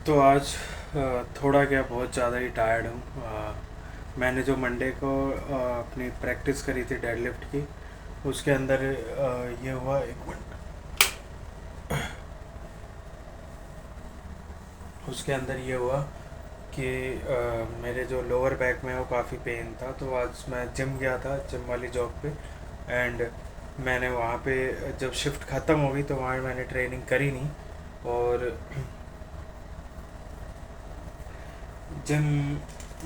तो आज थोड़ा क्या बहुत ज़्यादा ही टायर्ड हूँ। मैंने जो मंडे को अपनी प्रैक्टिस करी थी डेडलिफ्ट की, उसके अंदर ये हुआ। एक मिनट। उसके अंदर ये हुआ कि मेरे जो लोअर बैक में वो काफ़ी पेन था। तो आज मैं जिम गया था, जिम वाली जॉब पे। एंड मैंने वहाँ पे जब शिफ्ट ख़त्म हो गई तो वहाँ मैंने ट्रेनिंग करी नहीं। और जिम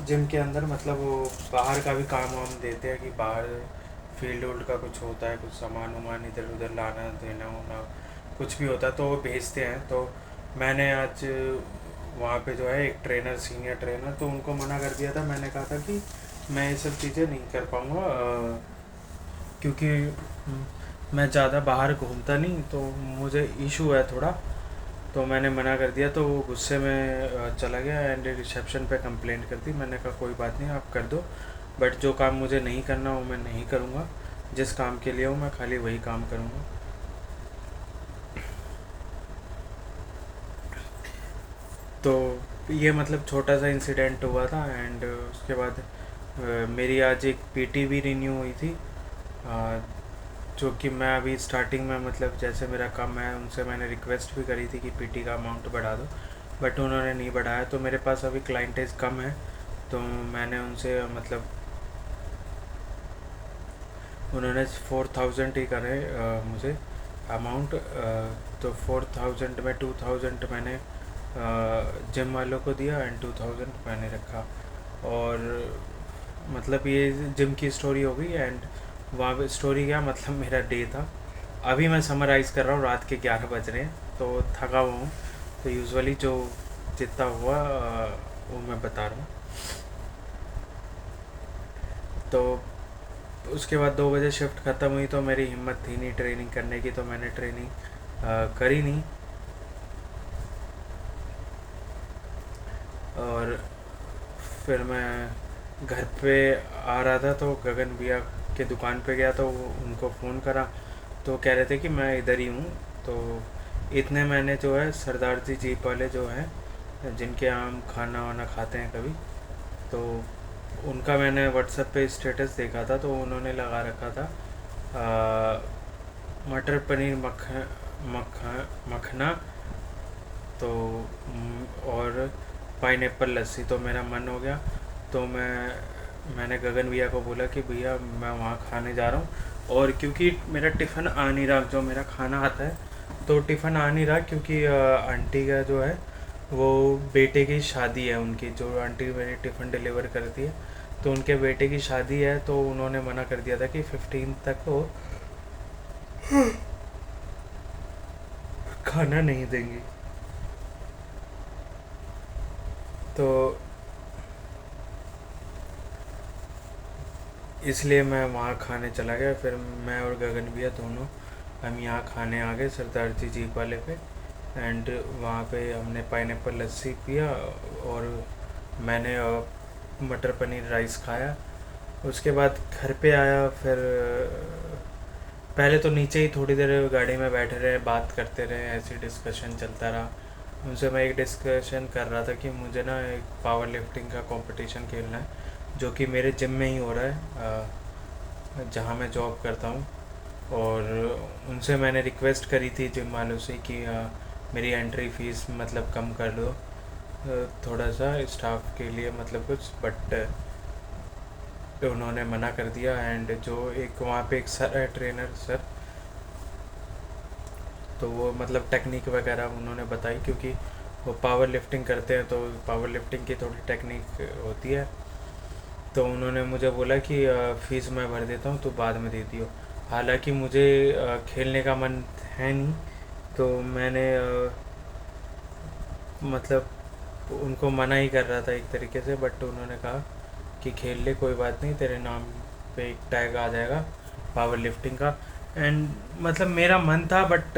जिम के अंदर मतलब वो बाहर का भी काम वाम देते हैं कि बाहर फील्ड वुल्ड का कुछ होता है, कुछ सामान वामान इधर उधर लाना देना होना, कुछ भी होता है तो वो भेजते हैं। तो मैंने आज वहाँ पे जो है एक ट्रेनर, सीनियर ट्रेनर, तो उनको मना कर दिया था। मैंने कहा था कि मैं ये सब चीज़ें नहीं कर पाऊँगा, क्योंकि मैं ज़्यादा बाहर घूमता नहीं, तो मुझे इशू है थोड़ा। तो मैंने मना कर दिया, तो वो गुस्से में चला गया एंड रिसेप्शन पे कंप्लेंट कर दी। मैंने कहा कोई बात नहीं, आप कर दो, बट जो काम मुझे नहीं करना वो मैं नहीं करूँगा। जिस काम के लिए हूँ मैं खाली वही काम करूँगा। तो ये मतलब छोटा सा इंसिडेंट हुआ था। एंड उसके बाद मेरी आज एक पीटी भी रिन्यू हुई थी, अ, जो कि मैं अभी स्टार्टिंग में मतलब जैसे मेरा कम है, उनसे मैंने रिक्वेस्ट भी करी थी कि पीटी का अमाउंट बढ़ा दो, बट उन्होंने नहीं बढ़ाया। तो मेरे पास अभी क्लाइंटेज कम है, तो मैंने उनसे मतलब उन्होंने 4000 ही करे मुझे अमाउंट। तो 4000 में 2000 मैंने जिम वालों को दिया एंड 2000 मैंने रखा। और मतलब ये जिम की स्टोरी हो गई। एंड वहाँ पे स्टोरी क्या मतलब मेरा डे था। अभी मैं समराइज़ कर रहा हूँ, रात के 11 बज रहे हैं, तो थका हुआ हूँ। तो यूजुअली जो जितना हुआ वो मैं बता रहा हूँ। तो उसके बाद 2 बजे शिफ्ट ख़त्म हुई, तो मेरी हिम्मत थी नहीं ट्रेनिंग करने की, तो मैंने ट्रेनिंग करी नहीं। और फिर मैं घर पे आ रहा था, तो गगन भैया के दुकान पे गया, तो उनको फ़ोन करा, तो कह रहे थे कि मैं इधर ही हूँ। तो इतने मैंने जो है सरदार जी जीप वाले जो हैं, जिनके यहाँ हम खाना वाना खाते हैं कभी, तो उनका मैंने व्हाट्सएप पे स्टेटस देखा था, तो उन्होंने लगा रखा था मटर पनीर मखना, तो और पाइनएप्पल लस्सी। तो मेरा मन हो गया, तो मैंने गगन भैया को बोला कि भैया मैं वहाँ खाने जा रहा हूँ। और क्योंकि मेरा टिफ़िन आ नहीं रहा, जो मेरा खाना आता है तो टिफ़िन आ नहीं रहा, क्योंकि आंटी का जो है वो बेटे की शादी है उनकी, जो आंटी मेरी टिफ़िन डिलीवर करती है, तो उनके बेटे की शादी है। तो उन्होंने मना कर दिया था कि 15 तक वो खाना नहीं देंगी। तो इसलिए मैं वहाँ खाने चला गया। फिर मैं और गगन भैया दोनों हम यहाँ खाने आ गए सरदार जी जीप वाले पे। एंड वहाँ पे हमने पाइनएप्पल लस्सी पिया, और मैंने मटर पनीर राइस खाया। उसके बाद घर पे आया। फिर पहले तो नीचे ही थोड़ी देर गाड़ी में बैठे रहे, बात करते रहे, ऐसे डिस्कशन चलता रहा। उनसे मैं एक डिस्कशन कर रहा था कि मुझे ना एक पावर लिफ्टिंग का कंपटीशन खेलना है, जो कि मेरे जिम में ही हो रहा है, जहाँ मैं जॉब करता हूँ। और उनसे मैंने रिक्वेस्ट करी थी जिम वालों से कि मेरी एंट्री फीस मतलब कम कर दो, थोड़ा सा स्टाफ के लिए मतलब कुछ, बट उन्होंने मना कर दिया। एंड जो एक वहाँ पे एक सर है, ट्रेनर सर, तो वो मतलब टेक्निक वगैरह उन्होंने बताई, क्योंकि वो पावर लिफ्टिंग करते हैं, तो पावर लिफ्टिंग की थोड़ी टेक्निक होती है। तो उन्होंने मुझे बोला कि फ़ीस मैं भर देता हूँ, तो बाद में दे दियो। हालांकि मुझे खेलने का मन है नहीं, तो मैंने मतलब उनको मना ही कर रहा था एक तरीके से, बट उन्होंने कहा कि खेल ले, कोई बात नहीं, तेरे नाम पे एक टैग आ जाएगा पावर लिफ्टिंग का। एंड मतलब मेरा मन था, बट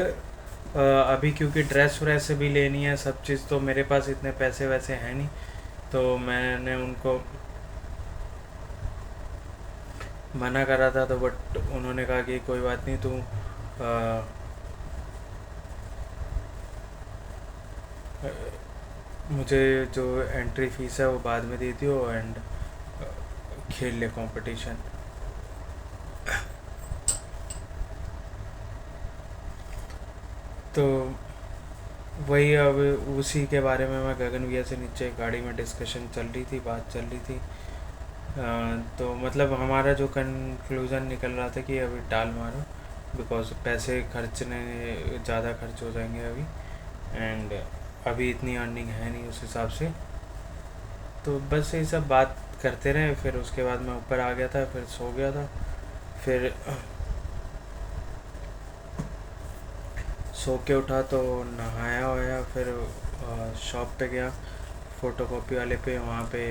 अभी क्योंकि ड्रेस व्रेस भी लेनी है, सब चीज़, तो मेरे पास इतने पैसे वैसे हैं नहीं। तो मैंने उनको मना करा था, तो बट उन्होंने कहा कि कोई बात नहीं, तू मुझे जो एंट्री फीस है वो बाद में दे दियो एंड खेल ले कंपटीशन। तो वही अब उसी के बारे में मैं गगन भैया से नीचे गाड़ी में डिस्कशन चल रही थी, बात चल रही थी। तो मतलब हमारा जो कंक्लूज़न निकल रहा था कि अभी टाल मारो, बिकॉज पैसे खर्चने ज़्यादा खर्च हो जाएंगे अभी, एंड अभी इतनी अर्निंग है नहीं उस हिसाब से। तो बस ये सब बात करते रहे, फिर उसके बाद मैं ऊपर आ गया था, फिर सो गया था। फिर सो के उठा तो नहाया वाया, फिर शॉप पे गया फ़ोटोकॉपी वाले पे, वहाँ पे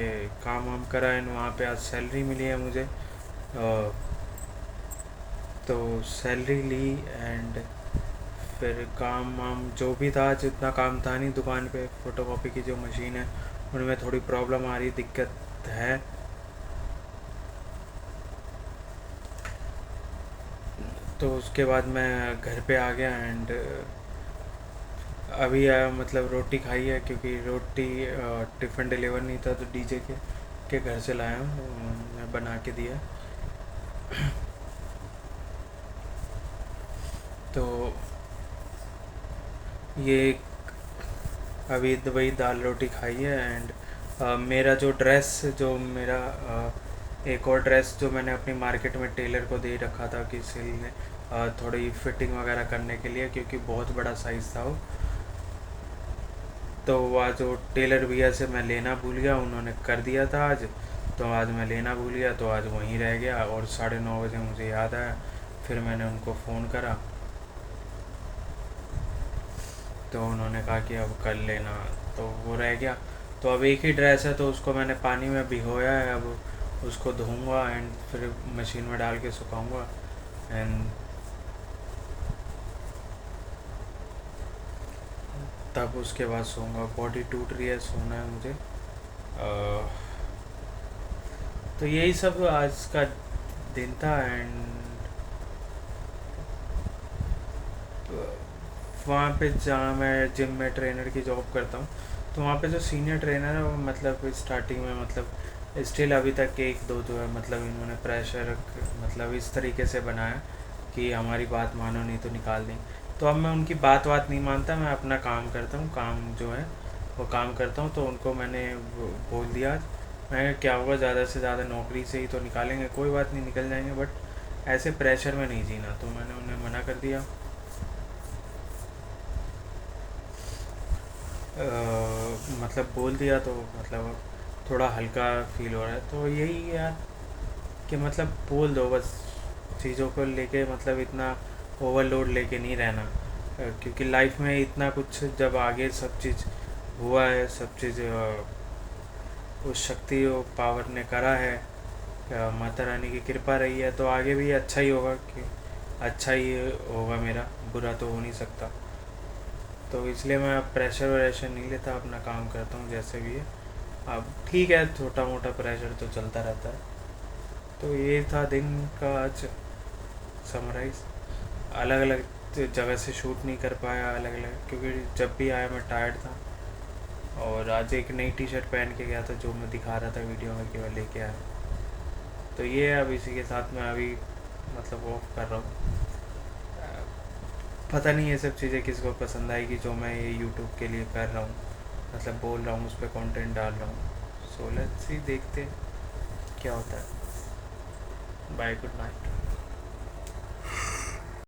काम वाम करा एंड वहाँ पे आज सैलरी मिली है मुझे। तो सैलरी ली एंड फिर काम वाम जो भी था, जितना काम था नहीं दुकान पे, फ़ोटोकॉपी की जो मशीन है उनमें थोड़ी प्रॉब्लम आ रही, दिक्कत है। तो उसके बाद मैं घर पे आ गया एंड अभी आया, मतलब रोटी खाई है, क्योंकि रोटी टिफ़िन डिलीवर नहीं था तो डीजे के घर से लाया हूँ, मैं बना के दिया। तो ये अभी वही दाल रोटी खाई है एंड मेरा जो ड्रेस, जो मेरा एक और ड्रेस जो मैंने अपनी मार्केट में टेलर को दे रखा था कि सिलने, थोड़ी फिटिंग वगैरह करने के लिए, क्योंकि बहुत बड़ा साइज़ था वो। तो वह जो टेलर भैया से मैं लेना भूल गया, उन्होंने कर दिया था आज, तो आज मैं लेना भूल गया, तो आज वहीं रह गया और 9:30 बजे मुझे याद आया, फिर मैंने उनको फ़ोन करा तो उन्होंने कहा कि अब कर लेना, तो वो रह गया। तो अब एक ही ड्रेस है तो उसको मैंने पानी में भिगोया है, अब उसको धोऊंगा एंड फिर मशीन में डाल के सुखाऊंगा एंड तब उसके बाद सोऊंगा। बॉडी टूट रही है, सोना है मुझे। तो यही सब आज का दिन था एंड वहाँ पे जहाँ मैं जिम में ट्रेनर की जॉब करता हूँ, तो वहाँ पे जो सीनियर ट्रेनर है वो मतलब स्टार्टिंग में, मतलब स्टिल अभी तक एक दो जो है, मतलब इन्होंने प्रेशर मतलब इस तरीके से बनाया कि हमारी बात मानो नहीं तो निकाल दें। तो अब मैं उनकी बात नहीं मानता, मैं अपना काम करता हूँ, काम जो है वो काम करता हूँ। तो उनको मैंने बोल दिया आज, मैं क्या होगा, ज़्यादा से ज़्यादा नौकरी से ही तो निकालेंगे, कोई बात नहीं निकल जाएंगे, बट ऐसे प्रेशर में नहीं जीना। तो मैंने उन्हें मना कर दिया। मतलब बोल दिया, तो मतलब थोड़ा हल्का फील हो रहा है। तो यही है यार कि मतलब बोल दो बस, चीज़ों को लेके मतलब इतना ओवरलोड लेके नहीं रहना, क्योंकि लाइफ में इतना कुछ जब आगे सब चीज़ हुआ है, सब चीज़ उस शक्ति और पावर ने करा है, माता रानी की कृपा रही है, तो आगे भी अच्छा ही होगा, कि अच्छा ही होगा मेरा, बुरा तो हो नहीं सकता। तो इसलिए मैं प्रेशर वरेशर नहीं लेता, अपना काम करता हूँ जैसे भी है। अब ठीक है, छोटा मोटा प्रेशर तो चलता रहता है। तो ये था दिन का आज समराइज। अलग अलग जगह से शूट नहीं कर पाया, अलग अलग, क्योंकि जब भी आया मैं टायर्ड था। और आज एक नई टी शर्ट पहन के गया था जो मैं दिखा रहा था वीडियो में कि मैं लेके आया। तो ये है, अब इसी के साथ मैं अभी मतलब ऑफ कर रहा हूँ। पता नहीं ये सब चीज़ें किसको पसंद आएगी जो मैं ये यूट्यूब के लिए कर रहा हूँ, मतलब बोल रहा हूँ, उस पर कॉन्टेंट डाल रहा हूँ। सो लेट्स सी, देखते हैं क्या होता है। Bye, good night.